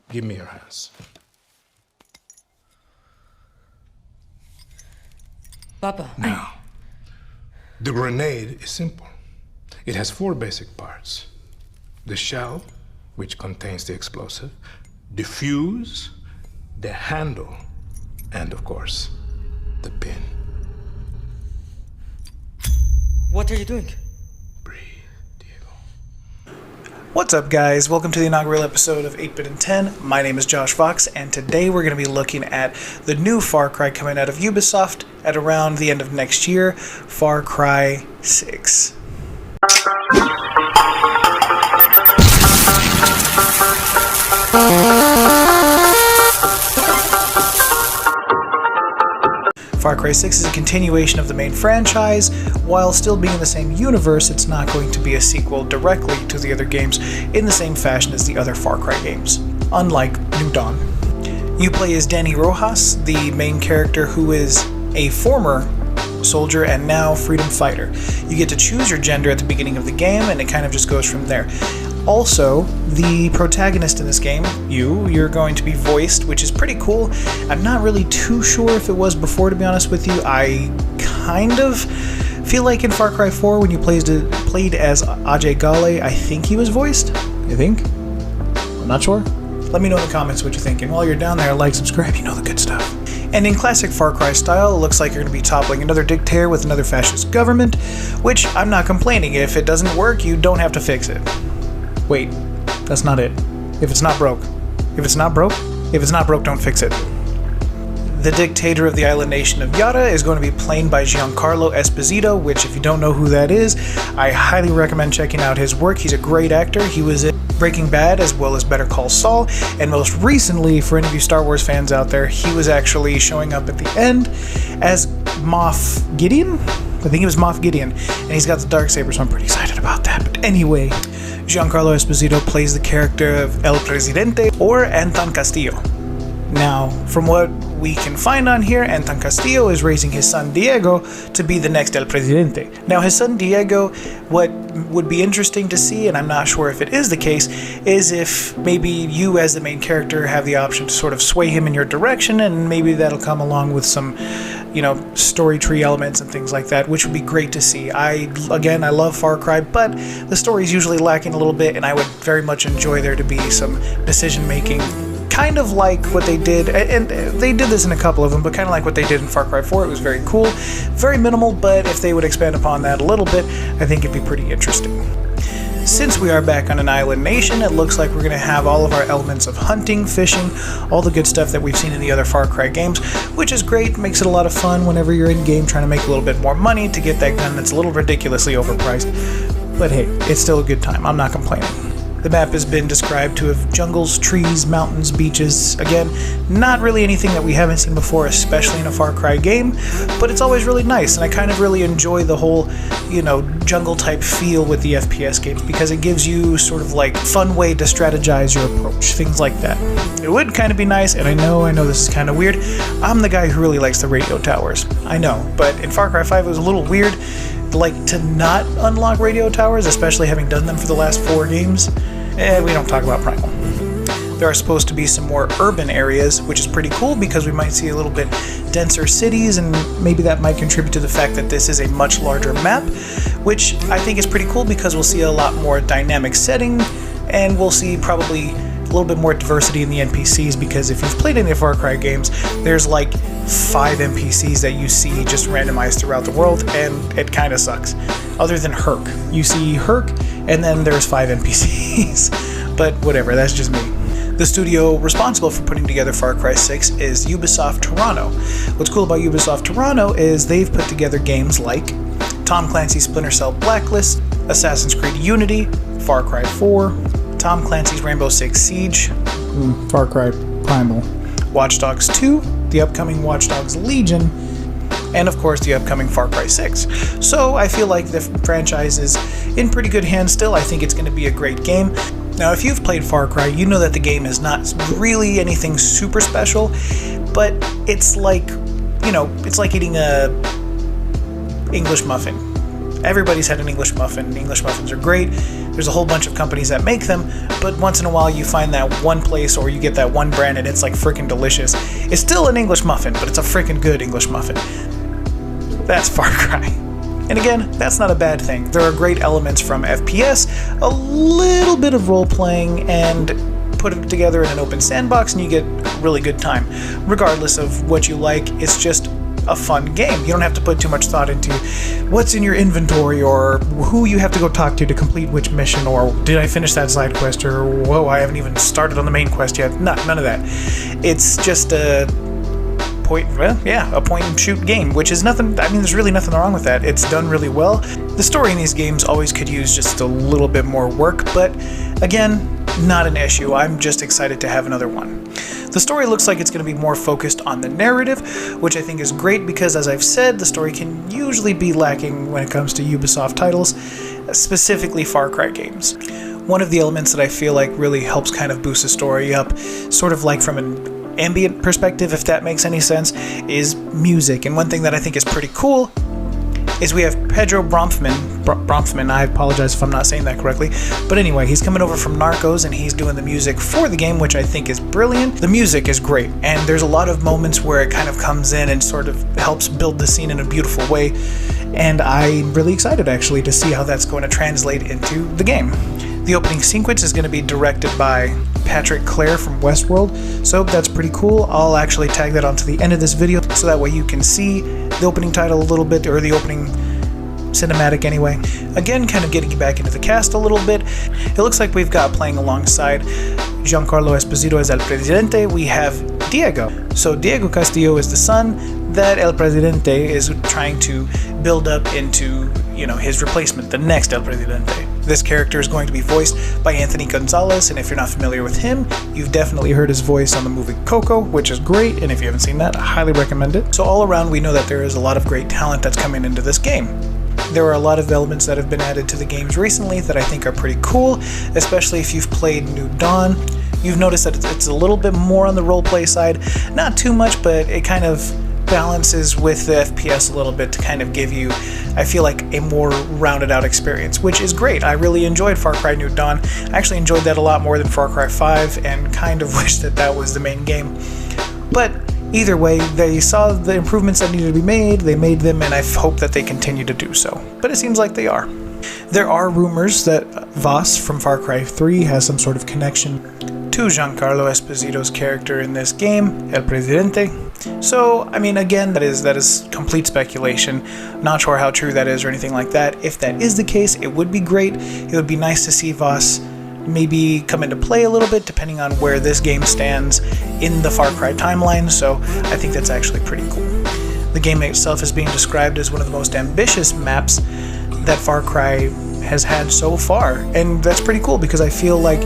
Give me your hands. Papa. Now, the grenade is simple. It has 4 basic parts. The shell, which contains the explosive, the fuse, the handle, and of course, the pin. What are you doing? Breathe, Diego. What's up, guys? Welcome to the inaugural episode of 8-Bit and 10. My name is Josh Fox, and today we're going to be looking at the new Far Cry coming out of Ubisoft at around the end of next year, Far Cry 6. Far Cry 6 is a continuation of the main franchise. While still being in the same universe, it's not going to be a sequel directly to the other games in the same fashion as the other Far Cry games, unlike New Dawn. You play as Danny Rojas, the main character who is a former soldier and now freedom fighter. You get to choose your gender at the beginning of the game, and it kind of just goes from there. Also, the protagonist in this game, you're going to be voiced, which is pretty cool. I'm not really too sure if it was before, to be honest with you. I kind of feel like in Far Cry 4, when you played as Ajay Ghale, I think he was voiced. I think? I'm not sure. Let me know in the comments what you think. And while you're down there, like, subscribe, you know the good stuff. And in classic Far Cry style, it looks like you're going to be toppling another dictator with another fascist government, which I'm not complaining. If it doesn't work, you don't have to fix it. Wait, that's not it. If it's not broke. If it's not broke, don't fix it. The dictator of the island nation of Yara is going to be played by Giancarlo Esposito, which, if you don't know who that is, I highly recommend checking out his work. He's a great actor. He was in Breaking Bad as well as Better Call Saul, and most recently, for any of you Star Wars fans out there, he was actually showing up at the end as Moff Gideon? I think he was Moff Gideon, and he's got the Darksaber, so I'm pretty excited about that. But anyway, Giancarlo Esposito plays the character of El Presidente, or Anton Castillo. Now, from what we can find on here, Anton Castillo is raising his son Diego to be the next El Presidente. Now, his son Diego, what would be interesting to see, and I'm not sure if it is the case, is if maybe you as the main character have the option to sort of sway him in your direction, and maybe that'll come along with some, story tree elements and things like that, which would be great to see. I love Far Cry, but the story is usually lacking a little bit, and I would very much enjoy there to be some decision making, kind of like what they did, and they did this in a couple of them, but kind of like what they did in Far Cry 4. It was very cool, very minimal, but if they would expand upon that a little bit, I think it'd be pretty interesting. Since we are back on an island nation, it looks like we're going to have all of our elements of hunting, fishing, all the good stuff that we've seen in the other Far Cry games, which is great, makes it a lot of fun whenever you're in game trying to make a little bit more money to get that gun that's a little ridiculously overpriced. But hey, it's still a good time, I'm not complaining. The map has been described to have jungles, trees, mountains, beaches. Again, not really anything that we haven't seen before, especially in a Far Cry game, but it's always really nice, and I kind of really enjoy the whole, jungle-type feel with the FPS games, because it gives you sort of like fun way to strategize your approach, things like that. It would kind of be nice, and I know this is kind of weird. I'm the guy who really likes the radio towers. I know, but in Far Cry 5 it was a little weird, to not unlock radio towers, especially having done them for the last 4 games. We don't talk about Primal. There are supposed to be some more urban areas, which is pretty cool because we might see a little bit denser cities, and maybe that might contribute to the fact that this is a much larger map, which I think is pretty cool because we'll see a lot more dynamic setting, and we'll see probably a little bit more diversity in the NPCs, because if you've played any of Far Cry games, there's like 5 NPCs that you see just randomized throughout the world, and it kind of sucks. Other than Herc. You see Herc, and then there's 5 NPCs. But whatever, that's just me. The studio responsible for putting together Far Cry 6 is Ubisoft Toronto. What's cool about Ubisoft Toronto is they've put together games like Tom Clancy's Splinter Cell Blacklist, Assassin's Creed Unity, Far Cry 4, Tom Clancy's Rainbow Six Siege, Far Cry Primal, Watch Dogs 2, the upcoming Watch Dogs Legion, and of course the upcoming Far Cry 6. So I feel like the franchise is in pretty good hands still. I think it's going to be a great game. Now, if you've played Far Cry, you know that the game is not really anything super special, but it's like, it's like eating a English muffin. Everybody's had an English muffin. English muffins are great. There's a whole bunch of companies that make them, but once in a while you find that one place or you get that one brand and it's like freaking delicious. It's still an English muffin, but it's a freaking good English muffin. That's Far Cry. And again, that's not a bad thing. There are great elements from FPS, a little bit of role-playing, and put it together in an open sandbox and you get a really good time. Regardless of what you like, it's just a fun game. You don't have to put too much thought into what's in your inventory or who you have to go talk to complete which mission, or did I finish that side quest, or whoa, I haven't even started on the main quest yet. None of that. It's just a point and shoot game, which is nothing. I mean, there's really nothing wrong with that. It's done really well. The story in these games always could use just a little bit more work, but again, not an issue. I'm just excited to have another one. The story looks like it's going to be more focused on the narrative, which I think is great because, as I've said, the story can usually be lacking when it comes to Ubisoft titles, specifically Far Cry games. One of the elements that I feel like really helps kind of boost the story up, sort of like from an ambient perspective, if that makes any sense, is music. And one thing that I think is pretty cool is we have Pedro Bromfman, I apologize if I'm not saying that correctly, but anyway, he's coming over from Narcos and he's doing the music for the game, which I think is brilliant. The music is great, and there's a lot of moments where it kind of comes in and sort of helps build the scene in a beautiful way, and I'm really excited actually to see how that's going to translate into the game. The opening sequence is going to be directed by Patrick Clare from Westworld, so that's pretty cool. I'll actually tag that onto the end of this video so that way you can see the opening title a little bit, or the opening cinematic anyway. Again, kind of getting back into the cast a little bit. It looks like we've got, playing alongside Giancarlo Esposito as El Presidente, we have Diego. So Diego Castillo is the son that El Presidente is trying to build up into, his replacement, the next El Presidente. This character is going to be voiced by Anthony Gonzalez, and if you're not familiar with him, you've definitely heard his voice on the movie Coco, which is great, and if you haven't seen that, I highly recommend it. So all around, we know that there is a lot of great talent that's coming into this game. There are a lot of elements that have been added to the games recently that I think are pretty cool, especially if you've played New Dawn. You've noticed that it's a little bit more on the roleplay side, not too much, but it kind of balances with the FPS a little bit to kind of give you, I feel like, a more rounded out experience, which is great. I really enjoyed Far Cry New Dawn. I actually enjoyed that a lot more than Far Cry 5 and kind of wish that that was the main game. But either way, they saw the improvements that needed to be made, they made them, and I hope that they continue to do so. But it seems like they are. There are rumors that Voss from Far Cry 3 has some sort of connection to Giancarlo Esposito's character in this game, El Presidente. So, I mean, again, that is complete speculation. Not sure how true that is or anything like that. If that is the case, it would be great. It would be nice to see Voss maybe come into play a little bit, depending on where this game stands in the Far Cry timeline, so I think that's actually pretty cool. The game itself is being described as one of the most ambitious maps that Far Cry has had so far, and that's pretty cool because I feel like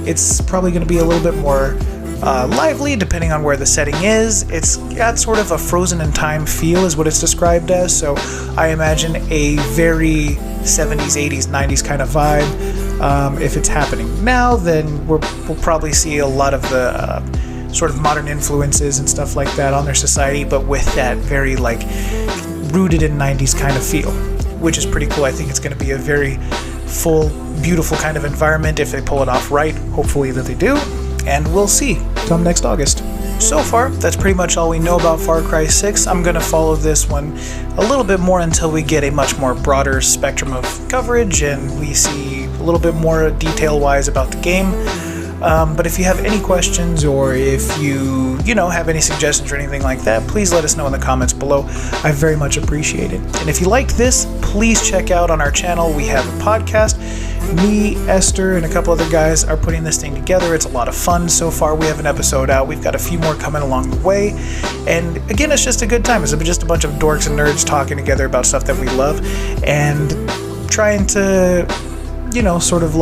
it's probably going to be a little bit more lively depending on where the setting is. It's got sort of a frozen in time feel is what it's described as, so I imagine a very 70s, 80s, 90s kind of vibe. If it's happening now, then we'll probably see a lot of the sort of modern influences and stuff like that on their society, but with that very rooted in 90s kind of feel, which is pretty cool. I think it's going to be a very full, beautiful kind of environment if they pull it off right. Hopefully that they do, and we'll see come next August. So far, that's pretty much all we know about Far Cry 6. I'm going to follow this one a little bit more until we get a much more broader spectrum of coverage and we see a little bit more detail-wise about the game. But if you have any questions or if you have any suggestions or anything like that, please let us know in the comments below. I very much appreciate it. And if you liked this, please check out on our channel. We have a podcast. Me, Esther, and a couple other guys are putting this thing together. It's a lot of fun so far. We have an episode out. We've got a few more coming along the way. And again, it's just a good time. It's just a bunch of dorks and nerds talking together about stuff that we love and trying to, sort of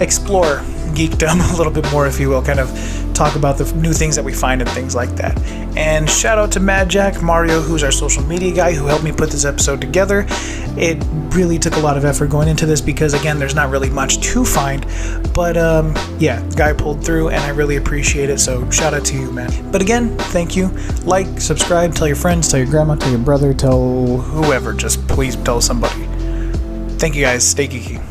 explore geekdom a little bit more, if you will, kind of talk about the new things that we find and things like that. And shout out to Mad Jack Mario, who's our social media guy, who helped me put this episode together. It really took a lot of effort going into this because, again, there's not really much to find, but yeah, the guy pulled through and I really appreciate it, so shout out to you, man. But again, thank you. Like, subscribe, tell your friends, tell your grandma, tell your brother, tell whoever, just please tell somebody. Thank you guys, stay geeky.